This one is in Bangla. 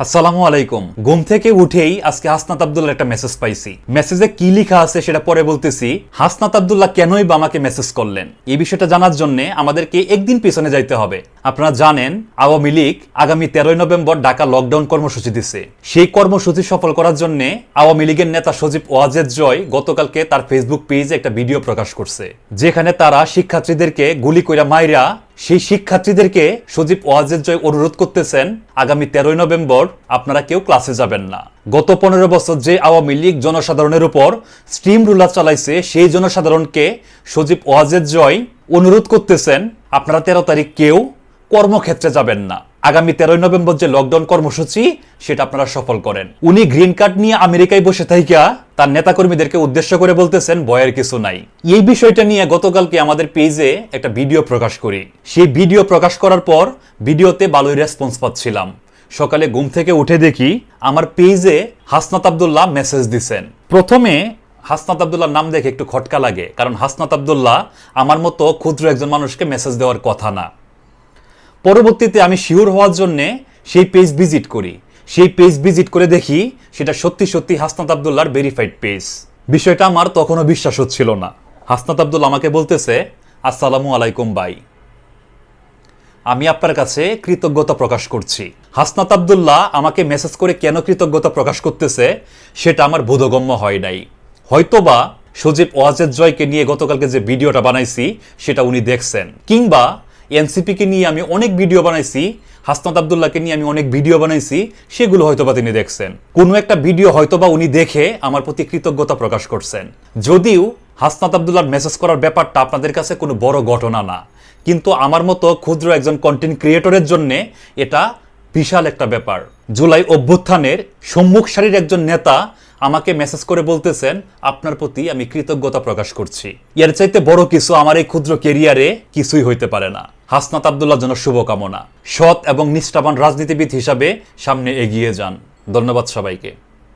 আসসালামু আলাইকুম। ঘুম থেকে উঠেই আজকে হাসনাত আব্দুল্লাহ একটা মেসেজ পাইছি। মেসেজে কি লেখা আছে সেটা পরে বলতেছি। হাসনাত আব্দুল্লাহ কেনই বা আমাকে মেসেজ করলেন, এই বিষয়টা জানার জন্য আমাদেরকে একদিন পিছনে যাইতে হবে। আপনারা জানেন আওয়ামী লীগ আগামী 13 নভেম্বর ঢাকা লকডাউন কর্মসূচি দিচ্ছে। সেই কর্মসূচি সফল করার জন্য আওয়ামী লীগের নেতা সজীব ওয়াজেদ জয় গতকালকে তার ফেসবুক পেজে একটা ভিডিও প্রকাশ করছে, যেখানে তারা শিক্ষার্থীদেরকে গুলি কইরা মাইরা সেই শিক্ষার্থীদেরকে সজীব ওয়াজেদ জয় অনুরোধ করতেছেন আগামী 13 নভেম্বর আপনারা কেউ ক্লাসে যাবেন না। গত 15 বছর যে আওয়ামী লীগ জনসাধারণের উপর স্টিম রুলার চালাইছে, সেই জনসাধারণকে সজীব ওয়াজেদ জয় অনুরোধ করতেছেন আপনারা 13 তারিখ কেউ কর্মক্ষেত্রে যাবেন না। আগামী 13 নভেম্বর যে লকডাউন কর্মসূচি সেটা আপনারা সফল করেন। উনি গ্রিন কার্ড নিয়ে আমেরিকায় বসে থাইকা তার নেতাকর্মীদেরকে উদ্দেশ্য করে বলতেছেন ভয়ের কিছু নাই। এই বিষয়টা নিয়ে গতকালকে আমাদের পেজে একটা ভিডিও প্রকাশ করি। সেই ভিডিও প্রকাশ করার পর ভিডিওতে ভালোই রেসপন্স পাচ্ছিলাম। সকালে ঘুম থেকে উঠে দেখি আমার পেজে হাসনাত আব্দুল্লাহ মেসেজ দিছেন। প্রথমে হাসনাত আব্দুল্লাহর নাম দেখে একটু খটকা লাগে, কারণ হাসনাত আব্দুল্লাহ আমার মতো ক্ষুদ্র একজন মানুষকে মেসেজ দেওয়ার কথা না। পরবর্তীতে আমি শিওর হওয়ার জন্য সেই পেজ ভিজিট করি। সেই পেজ ভিজিট করে দেখি সেটা সত্যি সত্যি হাসনাত আব্দুল্লাহর ভেরিফাইড পেজ। বিষয়টা আমার তখনও বিশ্বাস হচ্ছিল না। হাসনাত আব্দুল্লাহ আমাকে বলতেছে, আসসালামু আলাইকুম ভাই, আমি আপনার কাছে কৃতজ্ঞতা প্রকাশ করছি। হাসনাত আব্দুল্লাহ আমাকে মেসেজ করে কেন কৃতজ্ঞতা প্রকাশ করতেছে সেটা আমার বোধগম্য হয় নাই। হয়তোবা সজীব ওয়াজেদ জয়কে নিয়ে গতকালকে যে ভিডিওটা বানাইছি সেটা উনি দেখছেন, কিংবা এনসিপিকে নিয়ে আমি অনেক ভিডিও বানাইছি, হাসনাত আব্দুল্লাহকে নিয়ে আমি অনেক ভিডিও বানাইছি, সেগুলো হয়তোবা তিনি দেখছেন। কোনো একটা ভিডিও হয়তোবা উনি দেখে আমার প্রতি কৃতজ্ঞতা প্রকাশ করছেন। যদিও হাসনাত আব্দুল্লাহর মেসেজ করার ব্যাপারটা আপনাদের কাছে কোনো বড় ঘটনা না, কিন্তু আমার মতো ক্ষুদ্র একজন কন্টেন্ট ক্রিয়েটরের জন্য এটা বিশাল একটা ব্যাপার। জুলাই অভ্যুত্থানের সম্মুখ সারির একজন নেতা আমাকে মেসেজ করে বলতেছেন আপনার প্রতি আমি কৃতজ্ঞতা প্রকাশ করছি। এর চাইতে বড় কিছু আমার এই ক্ষুদ্র কেরিয়ারে কিছুই হইতে পারে না। হাসনাত আব্দুল্লাহর জন্য শুভকামনা। সৎ এবং নিষ্ঠাবান রাজনীতিবিদ হিসাবে সামনে এগিয়ে যান। ধন্যবাদ সবাইকে।